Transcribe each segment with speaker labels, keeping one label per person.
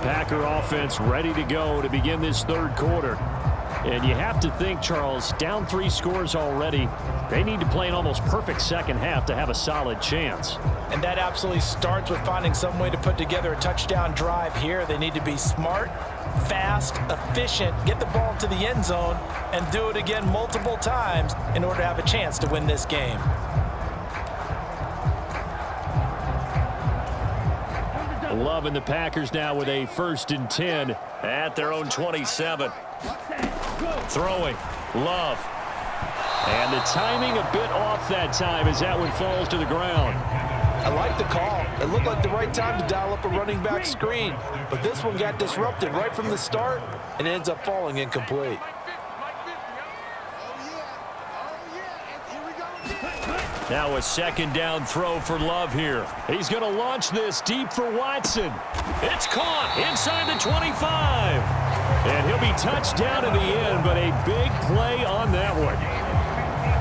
Speaker 1: Packer offense ready to go to begin this third quarter. And you have to think, Charles, down 3 scores already. They need to play an almost perfect second half to have a solid chance.
Speaker 2: And that absolutely starts with finding some way to put together a touchdown drive here. They need to be smart, fast, efficient, get the ball to the end zone, and do it again multiple times in order to have a chance to win this game.
Speaker 1: Love and the Packers now with a 1st and 10 at their own 27. Throwing. Love. And the timing a bit off that time as that one falls to the ground.
Speaker 2: I like the call. It looked like the right time to dial up a running back screen. But this one got disrupted right from the start and ends up falling incomplete.
Speaker 1: Now a 2nd down throw for Love here. He's going to launch this deep for Watson. It's caught inside the 25. And he'll be touched down in the end, but a big play on that one.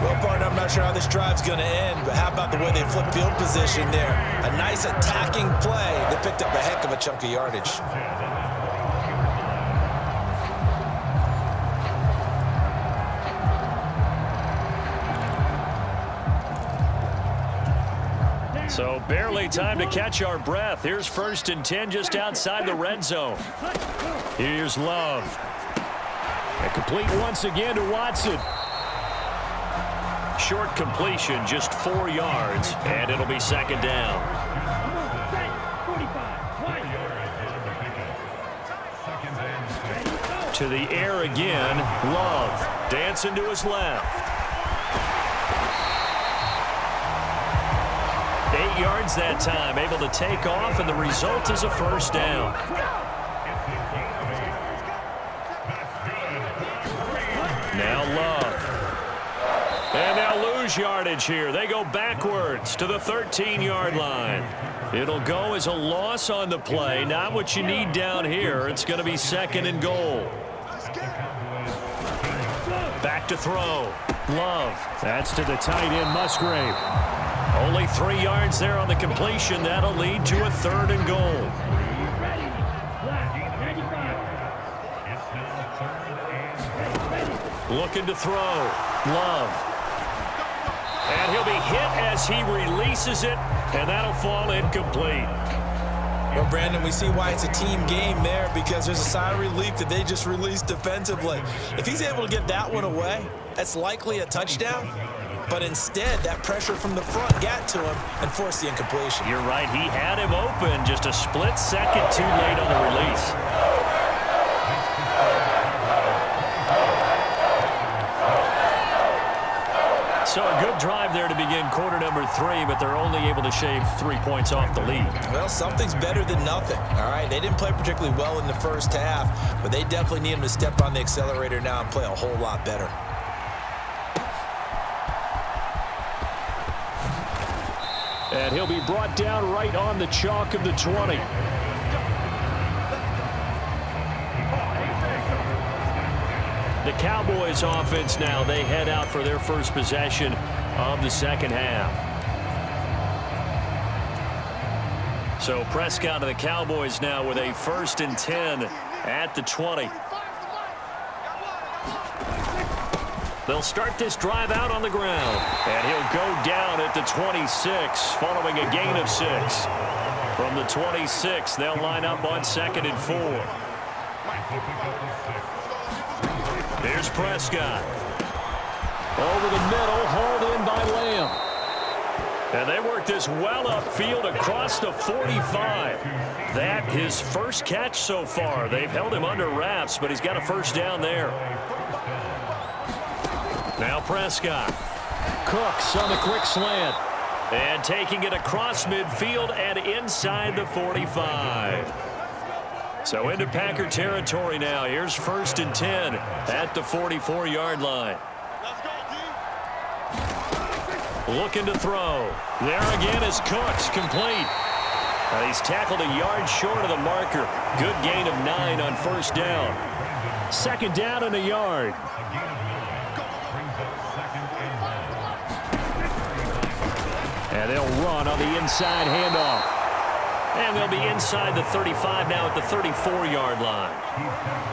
Speaker 2: Well, partner, I'm not sure how this drive's going to end, but how about the way they flip field position there? A nice attacking play. They picked up a heck of a chunk of yardage.
Speaker 1: So barely time to catch our breath. Here's 1st and 10 just outside the red zone. Here's Love. And complete once again to Watson. Short completion, just 4 yards, and it'll be 2nd down. To the air again, Love dancing to his left. 8 yards that time, able to take off, and the result is a 1st down. Now Love. And they'll lose yardage here. They go backwards to the 13-yard line. It'll go as a loss on the play. Not what you need down here. It's going to be 2nd and goal. Back to throw. Love. That's to the tight end, Musgrave. Only 3 yards there on the completion. That'll lead to a 3rd and goal. Looking to throw. Love. And he'll be hit as he releases it, and that'll fall incomplete.
Speaker 2: Well, Brandon, we see why it's a team game there, because there's a sigh of relief that they just released defensively. If he's able to get that one away, that's likely a touchdown. But instead, that pressure from the front got to him and forced the incompletion.
Speaker 1: You're right. He had him open, just a split second too late on the release. So a good drive there to begin quarter number 3, but they're only able to shave 3 points off the lead.
Speaker 2: Well, something's better than nothing, all right? They didn't play particularly well in the first half, but they definitely need him to step on the accelerator now and play a whole lot better.
Speaker 1: And he'll be brought down right on the chalk of the 20. The Cowboys offense now, they head out for their first possession of the second half. So Prescott of the Cowboys now with a 1st and 10 at the 20. They'll start this drive out on the ground. And he'll go down at the 26 following a gain of 6. From the 26, they'll line up on 2nd and 4. Here's Prescott. Over the middle, hauled in by Lamb. And they work this well upfield across the 45. That his first catch so far. They've held him under wraps, but he's got a 1st down there. Now Prescott. Cooks on the quick slant. And taking it across midfield and inside the 45. So into Packer territory now. Here's 1st and 10 at the 44-yard line. Looking to throw. There again is Cooks, complete. He's tackled a yard short of the marker. Good gain of 9 on 1st down. 2nd down and a yard. And they'll run on the inside handoff. And they'll be inside the 35 now at the 34-yard line.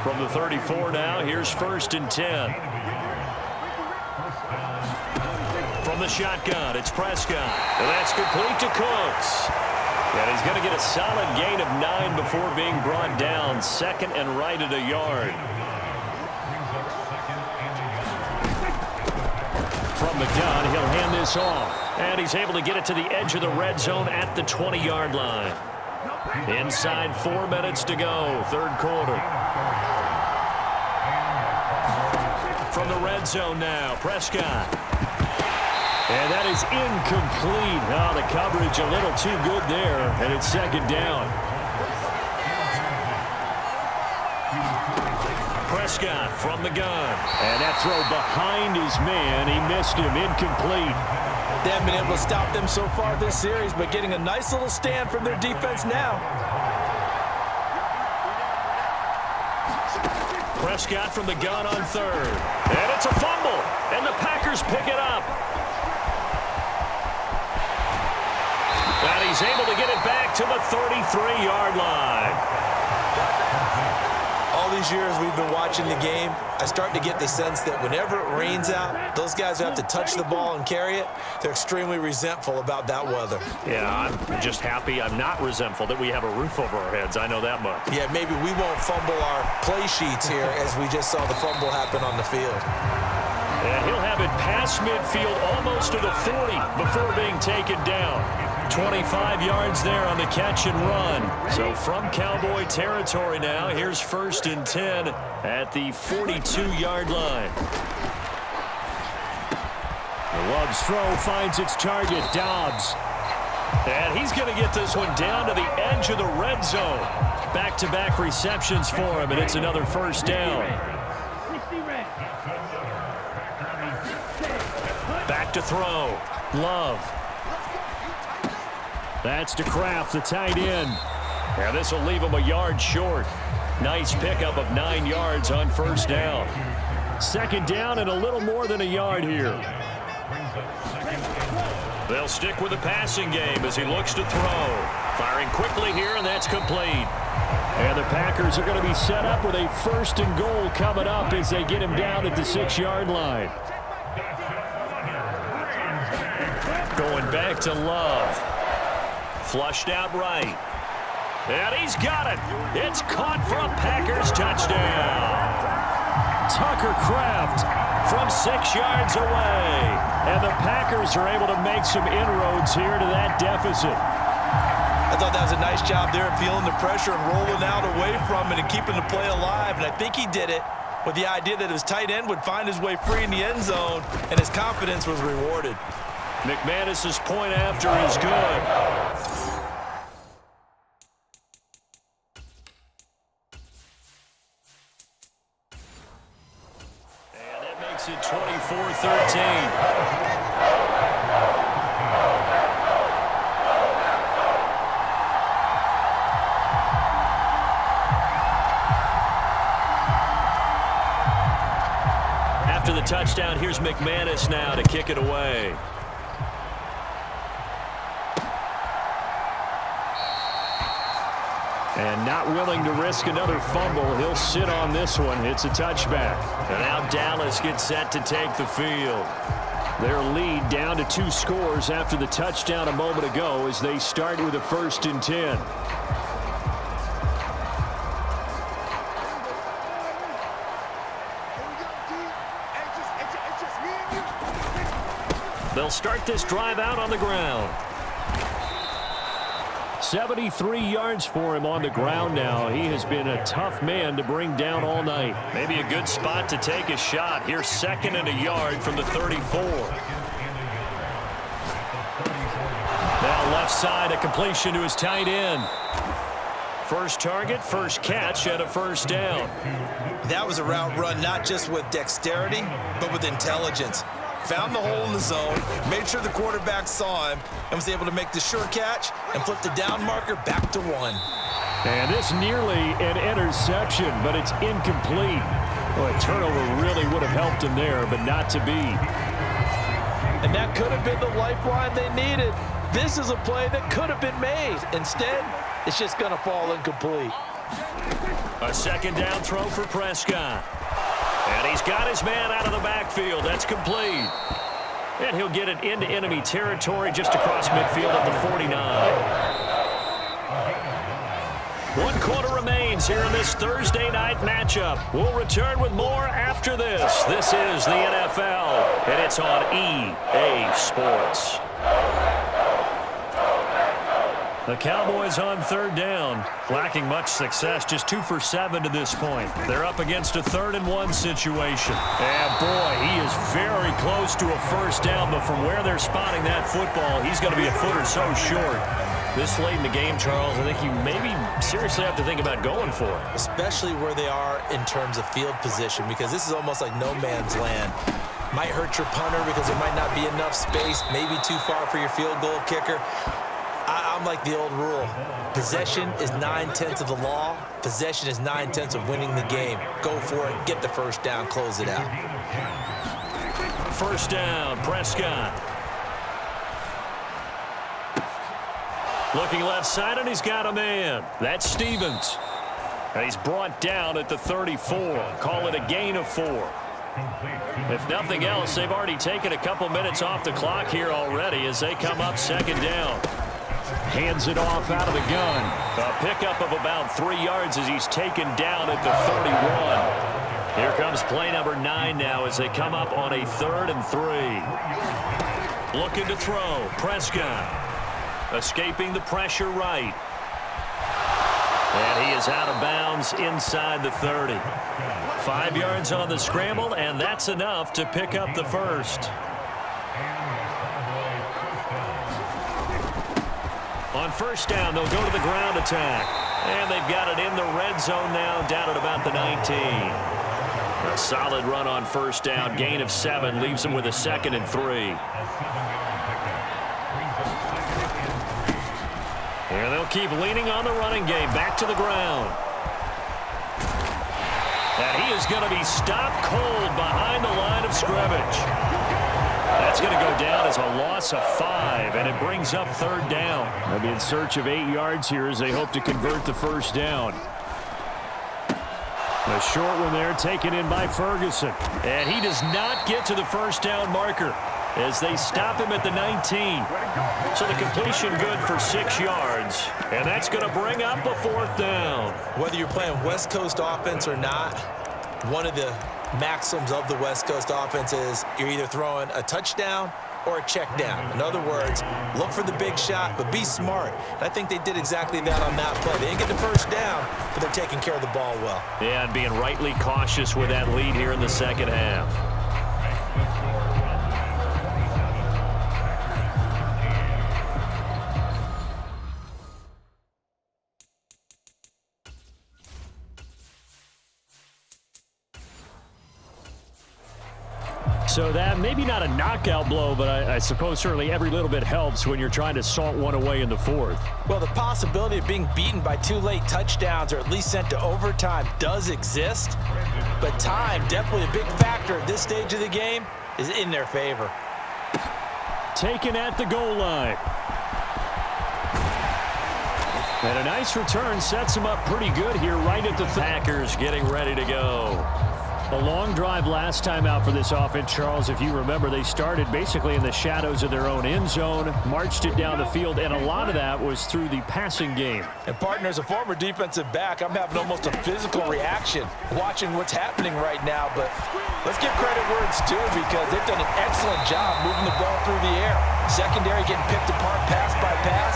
Speaker 1: From the 34 now, here's 1st and 10. From the shotgun, it's Prescott. And that's complete to Cooks. And he's going to get a solid gain of 9 before being brought down. 2nd and right at a yard. From the gun, he'll hand this off. And he's able to get it to the edge of the red zone at the 20-yard line. Inside 4 minutes to go, 3rd quarter. From the red zone now, Prescott. And that is incomplete. Oh, the coverage a little too good there, and it's 2nd down. Prescott from the gun. And that throw behind his man. He missed him. Incomplete.
Speaker 2: They haven't been able to stop them so far this series, but getting a nice little stand from their defense now.
Speaker 1: Prescott from the gun on 3rd. And it's a fumble. And the Packers pick it up. And he's able to get it back to the 33-yard line.
Speaker 2: All these years we've been watching the game, I start to get the sense that whenever it rains out, those guys who have to touch the ball and carry it, they're extremely resentful about that weather.
Speaker 1: Yeah, I'm just happy I'm not resentful that we have a roof over our heads. I know that much.
Speaker 2: Yeah, maybe we won't fumble our play sheets here as we just saw the fumble happen on the field.
Speaker 1: And he'll have it past midfield almost to the 40 before being taken down. 25 yards there on the catch and run. So from Cowboy territory now, here's 1st and 10 at the 42-yard line. The Love's throw finds its target, Dobbs. And he's going to get this one down to the edge of the red zone. Back-to-back receptions for him, and it's another 1st down. Back to throw. Love. That's to Kraft, the tight end. And this will leave him a yard short. Nice pickup of 9 yards on 1st down. 2nd down and a little more than a yard here. They'll stick with the passing game as he looks to throw. Firing quickly here, and that's complete. And the Packers are going to be set up with a 1st and goal coming up as they get him down at the 6-yard line. Going back to Love. Flushed out right. And he's got it. It's caught for a Packers touchdown. Tucker Kraft from 6 yards away. And the Packers are able to make some inroads here to that deficit.
Speaker 2: I thought that was a nice job there of feeling the pressure and rolling out away from it and keeping the play alive. And I think he did it with the idea that his tight end would find his way free in the end zone, and his confidence was rewarded.
Speaker 1: McManus's point after is good. And that makes it 24-13. After the touchdown, here's McManus now to kick it away. And not willing to risk another fumble, he'll sit on this one. It's a touchback. And now Dallas gets set to take the field. Their lead down to 2 scores after the touchdown a moment ago as they start with a 1st and 10. They'll start this drive out on the ground. 73 yards for him on the ground now. He has been a tough man to bring down all night. Maybe a good spot to take a shot. Here's 2nd and a yard from the 34. Now left side, a completion to his tight end. First target, first catch, and a 1st down.
Speaker 2: That was a route run not just with dexterity, but with intelligence. Found the hole in the zone, made sure the quarterback saw him, and was able to make the sure catch and flip the down marker back to 1.
Speaker 1: And this nearly an interception, but it's incomplete. Well, a turnover really would have helped him there, but not to be.
Speaker 2: And that could have been the lifeline they needed. This is a play that could have been made. Instead, it's just going to fall incomplete.
Speaker 1: A second down throw for Prescott. And he's got his man out of the backfield. That's complete. And he'll get it into enemy territory just across midfield at the 49. 1 quarter remains here in this Thursday night matchup. We'll return with more after this. This is the NFL, and it's on EA Sports. The Cowboys on third down, lacking much success, just 2 for 7 to this point. They're up against a 3rd-and-1 situation. And boy, he is very close to a first down, but from where they're spotting that football, he's going to be a foot or so short. This late in the game, Charles, I think you maybe seriously have to think about going for it.
Speaker 2: Especially where they are in terms of field position, because this is almost like no man's land. Might hurt your punter because there might not be enough space, maybe too far for your field goal kicker. I'm like the old rule. Possession is 9/10 of the law. Possession is 9/10 of winning the game. Go for it. Get the first down. Close it out.
Speaker 1: First down, Prescott. Looking left side, and he's got a man. That's Stevens. And he's brought down at the 34. Call it a gain of 4. If nothing else, they've already taken a couple minutes off the clock here already as they come up second down. Hands it off out of the gun. A pickup of about 3 yards as he's taken down at the 31. Here comes play number 9 now as they come up on a 3rd and 3. Looking to throw. Prescott. Escaping the pressure right. And he is out of bounds inside the 30. 5 yards on the scramble, and that's enough to pick up the first. On first down, they'll go to the ground attack. And they've got it in the red zone now, down at about the 19. A solid run on first down. Gain of 7 leaves them with a 2nd and 3. And they'll keep leaning on the running game. Back to the ground. And he is going to be stopped cold behind the line of scrimmage. That's going to go down as a loss of 5, and it brings up 3rd down. They'll be in search of 8 yards here as they hope to convert the first down. A short one there taken in by Ferguson. And he does not get to the first down marker as they stop him at the 19. So the completion good for 6 yards. And that's going to bring up a 4th down.
Speaker 2: Whether you're playing West Coast offense or not, one of the maxims of the West Coast offense is you're either throwing a touchdown or a check down. In other words, look for the big shot, but be smart. And I think they did exactly that on that play. They didn't get the first down, but they're taking care of the ball well.
Speaker 1: Yeah, and being rightly cautious with that lead here in the second half. So that maybe not a knockout blow, but I suppose certainly every little bit helps when you're trying to salt one away in the 4th.
Speaker 2: Well, the possibility of being beaten by 2 late touchdowns or at least sent to overtime does exist, but time, definitely a big factor at this stage of the game, is in their favor.
Speaker 1: Taken at the goal line. And a nice return sets them up pretty good here right at the Packers getting ready to go. A long drive last time out for this offense, Charles. If you remember, they started basically in the shadows of their own end zone, marched it down the field, and a lot of that was through the passing game.
Speaker 2: And, partner, as a former defensive back, I'm having almost a physical reaction watching what's happening right now. But let's give credit where it's due because they've done an excellent job moving the ball through the air. Secondary getting picked apart pass by pass.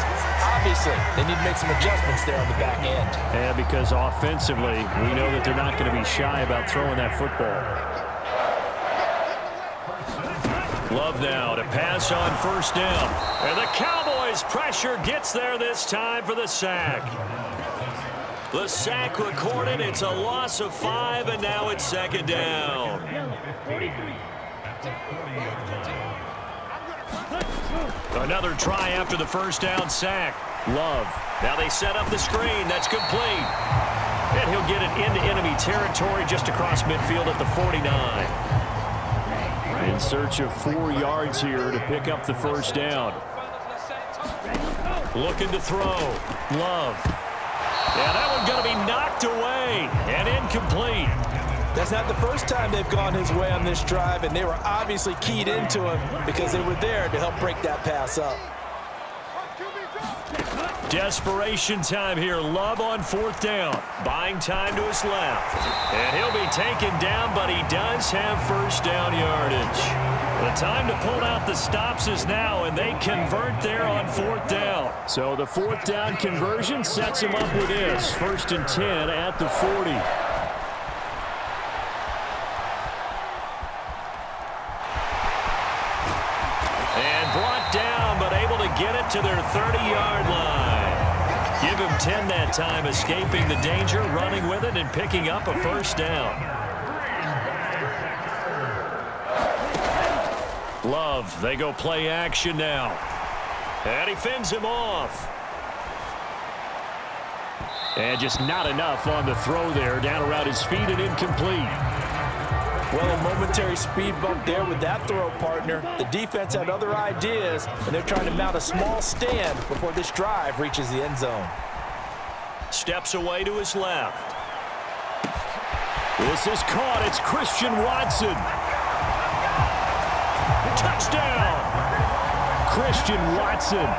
Speaker 2: Obviously, they need to make some adjustments there on the back end.
Speaker 1: Yeah, because offensively, we know that they're not going to be shy about throwing that football. Love now to pass on first down. And the Cowboys pressure gets there this time for the sack. The sack recorded. It's a loss of 5, and now it's 2nd down. Another try after the first down sack. Love. Now they set up the screen. That's complete. And he'll get it into enemy territory just across midfield at the 49. In search of 4 yards here to pick up the first down. Looking to throw. Love.
Speaker 2: That's not the first time they've gone his way on this drive, and they were obviously keyed into him because they were there to help break that pass up.
Speaker 1: Desperation time here. Love on 4th down. Buying time to his left. And he'll be taken down, but he does have 1st down yardage. The time to pull out the stops is now, and they convert there on 4th down. So the 4th down conversion sets him up with this. 1st and 10 at the 40. And brought down, but able to get it to their 30-yard line. Give him 10 that time, escaping the danger, running with it, and picking up a 1st down. Love, they go play action now. And he fends him off. And just not enough on the throw there, down around his feet and incomplete.
Speaker 2: Well, a momentary speed bump there with that throw, partner. The defense had other ideas, and they're trying to mount a small stand before this drive reaches the end zone.
Speaker 1: Steps away to his left. This is caught. It's Christian Watson. Touchdown! Christian Watson,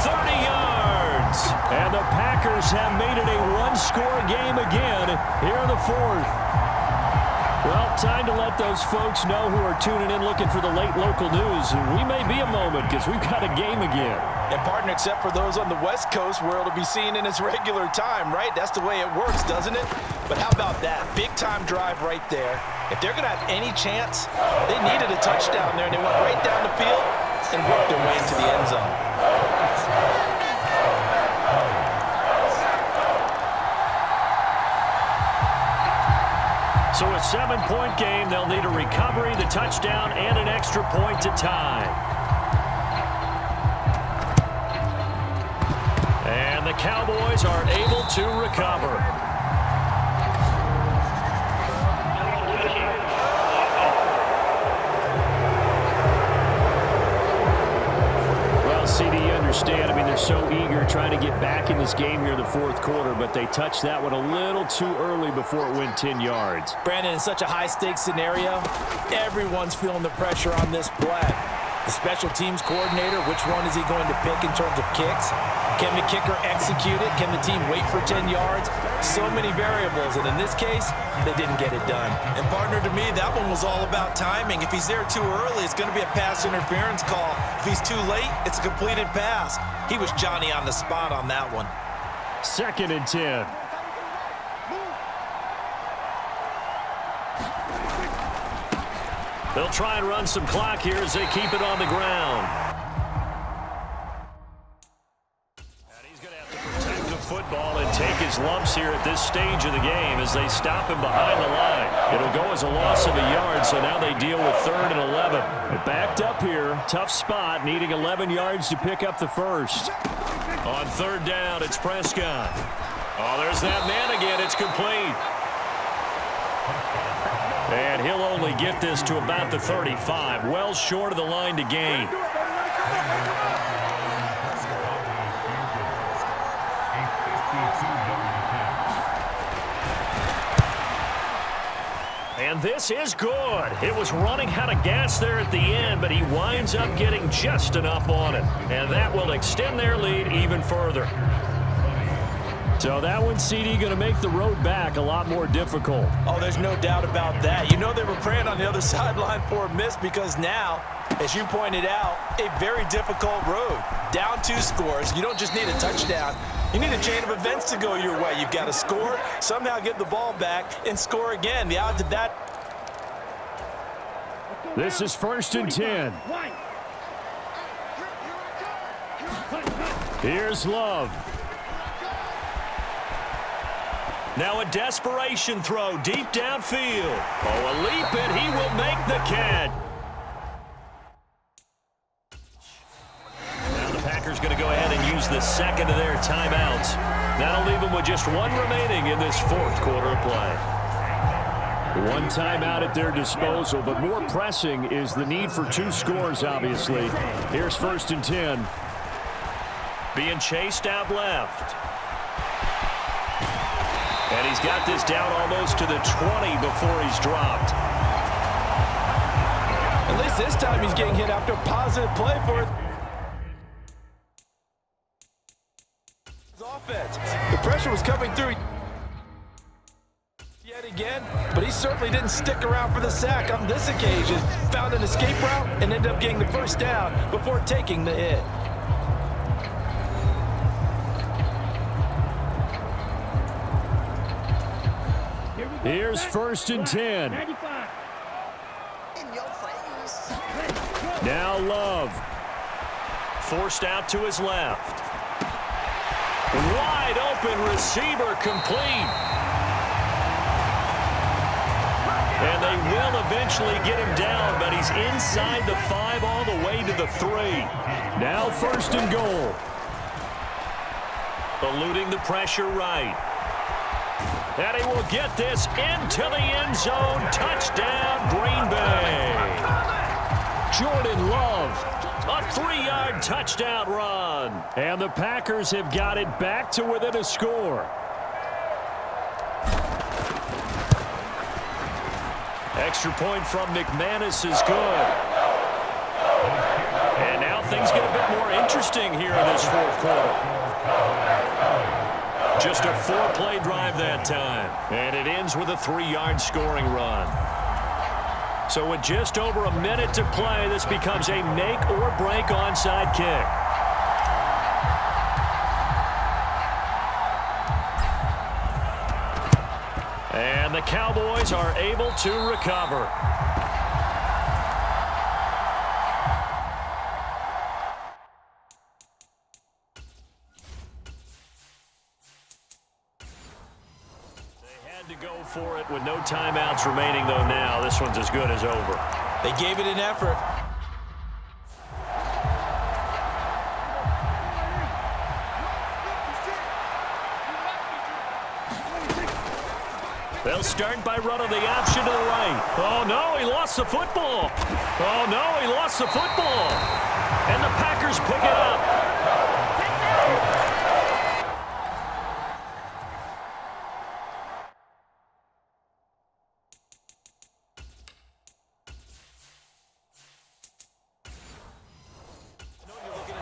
Speaker 1: 30 yards. And the Packers have made it a one-score game again here in the 4th. Well, time to let those folks know who are tuning in looking for the late local news. We may be a moment because we've got a game again.
Speaker 2: And, partner, except for those on the West Coast where it'll be seen in its regular time, right? That's the way it works, doesn't it? But how about that? Big-time drive right there. If they're going to have any chance, they needed a touchdown there, and they went right down the field and worked their way into the end zone.
Speaker 1: So a 7-point game, they'll need a recovery, the touchdown, and an extra point to tie. And the Cowboys are able to recover. CD, you understand, I mean, they're so eager trying to get back in this game here in the 4th quarter, but they touched that one a little too early before it went 10 yards.
Speaker 2: Brandon, in such a high-stakes scenario, everyone's feeling the pressure on this play. The special teams coordinator, which one is he going to pick in terms of kicks? Can the kicker execute it? Can the team wait for 10 yards? So many variables, and in this case, they didn't get it done. And, partner, to me, that one was all about timing. If he's there too early, it's going to be a pass interference call. If he's too late, it's a completed pass. He was Johnny on the spot on that one.
Speaker 1: 2nd and 10. They'll try and run some clock here as they keep it on the ground. And he's going to have to protect the football and take his lumps here at this stage of the game as they stop him behind the line. It'll go as a loss of a yard, so now they deal with 3rd and 11. They're backed up here. Tough spot, needing 11 yards to pick up the 1st. On 3rd down, it's Prescott. Oh, there's that man again. It's complete. And he'll only get this to about the 35, well short of the line to gain. And this is good. It was running out of gas there at the end, but he winds up getting just enough on it. And that will extend their lead even further. So that one, CD, going to make the road back a lot more difficult.
Speaker 2: Oh, there's no doubt about that. You know they were praying on the other sideline for a miss because now, as you pointed out, a very difficult road. Down 2 scores. You don't just need a touchdown. You need a chain of events to go your way. You've got to score, somehow get the ball back, and score again. The odds of that.
Speaker 1: This is 1st and 10. Here's Love. Now a desperation throw deep downfield. Oh, a leap, and he will make the catch. Now the Packers going to go ahead and use the 2nd of their timeouts. That'll leave them with just 1 remaining in this 4th quarter of play. 1 timeout at their disposal, but more pressing is the need for 2 scores, obviously. Here's 1st and 10. Being chased out left. And he's got this down almost to the 20 before he's dropped.
Speaker 2: At least this time he's getting hit after a positive play for it. Offense. The pressure was coming through yet again, but he certainly didn't stick around for the sack on this occasion. Found an escape route and ended up getting the first down before taking the hit.
Speaker 1: Here's 1st and 10. Now Love. Forced out to his left. Wide open receiver complete. And they will eventually get him down, but he's inside the 5 all the way to the 3. Now 1st and goal. Eluding the pressure right. And he will get this into the end zone. Touchdown, Green Bay. Jordan Love, a 3-yard touchdown run. And the Packers have got it back to within a score. Extra point from McManus is good. And now things get a bit more interesting here in this 4th quarter. Just a 4-play drive that time. And it ends with a 3-yard scoring run. So with just over a minute to play, this becomes a make or break onside kick. And the Cowboys are able to recover. To go for it with no timeouts remaining, though. Now this one's as good as over.
Speaker 2: They gave it an effort.
Speaker 1: They'll start by running the option to the right. Oh no, he lost the football. Oh no, he lost the football. And the Packers pick it up.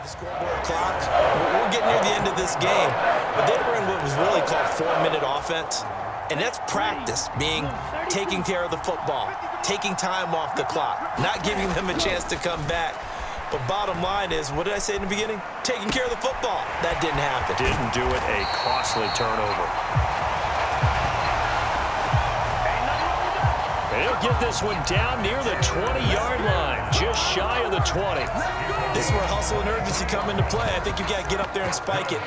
Speaker 2: Scoreboard clock. We're getting near the end of this game, but they were in what was really called 4-minute offense, and that's practice, being taking care of the football, taking time off the clock, not giving them a chance to come back. But bottom line is, what did I say in the beginning? Taking care of the football. That didn't happen.
Speaker 1: Didn't do it. A costly turnover. He'll get this one down near the 20-yard line, just shy of the 20.
Speaker 2: This is where hustle and urgency come into play. I think you've got to get up there and spike it.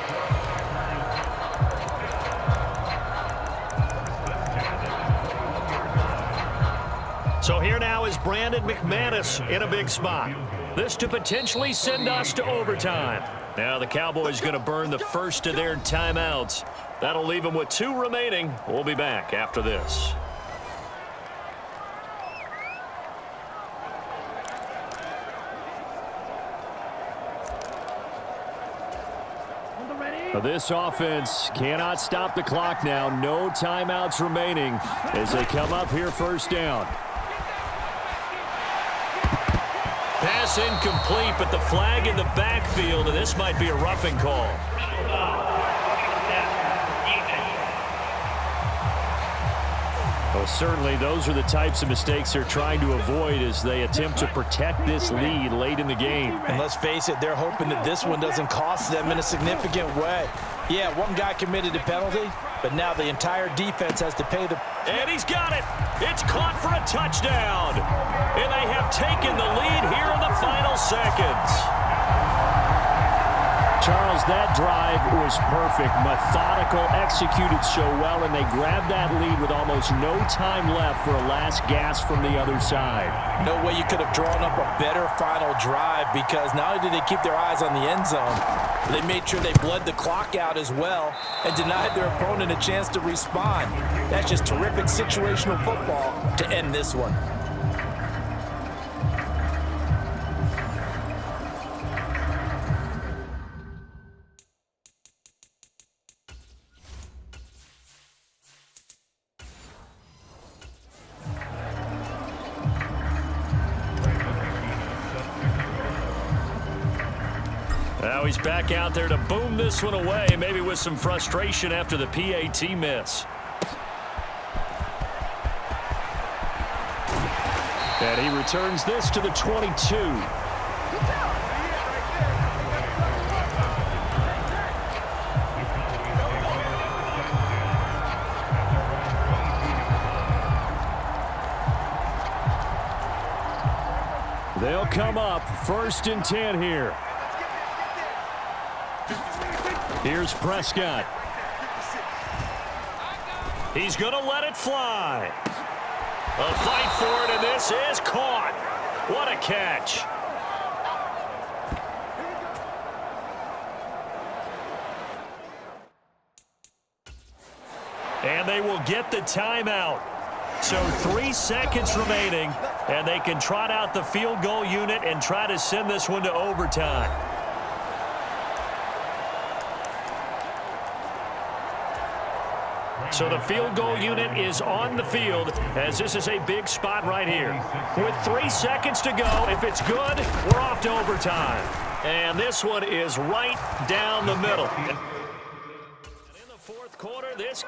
Speaker 1: So here now is Brandon McManus in a big spot. This to potentially send us to overtime. Now the Cowboys going to burn the first of their timeouts. That'll leave them with 2 remaining. We'll be back after this. This offense cannot stop the clock now. No timeouts remaining as they come up here 1st down. Pass incomplete, but the flag in the backfield, and this might be a roughing call. Well, certainly those are the types of mistakes they're trying to avoid as they attempt to protect this lead late in the game.
Speaker 2: And let's face it, they're hoping that this one doesn't cost them in a significant way. Yeah, one guy committed a penalty, but now the entire defense has to pay the...
Speaker 1: And he's got it. It's caught for a touchdown. And they have taken the lead here in the final seconds. Charles, that drive was perfect. Methodical, executed so well, and they grabbed that lead with almost no time left for a last gasp from the other side.
Speaker 2: No way you could have drawn up a better final drive, because not only did they keep their eyes on the end zone, they made sure they bled the clock out as well and denied their opponent a chance to respond. That's just terrific situational football to end this one.
Speaker 1: Now he's back out there to boom this one away, maybe with some frustration after the PAT miss. And he returns this to the 22. They'll come up 1st and 10 here. Here's Prescott. He's going to let it fly. A fight for it, and this is caught. What a catch. And they will get the timeout. So 3 seconds remaining, and they can trot out the field goal unit and try to send this one to overtime. So the field goal unit is on the field, as this is a big spot right here. With 3 seconds to go, if it's good, we're off to overtime. And this one is right down the middle. And in the 4th quarter, this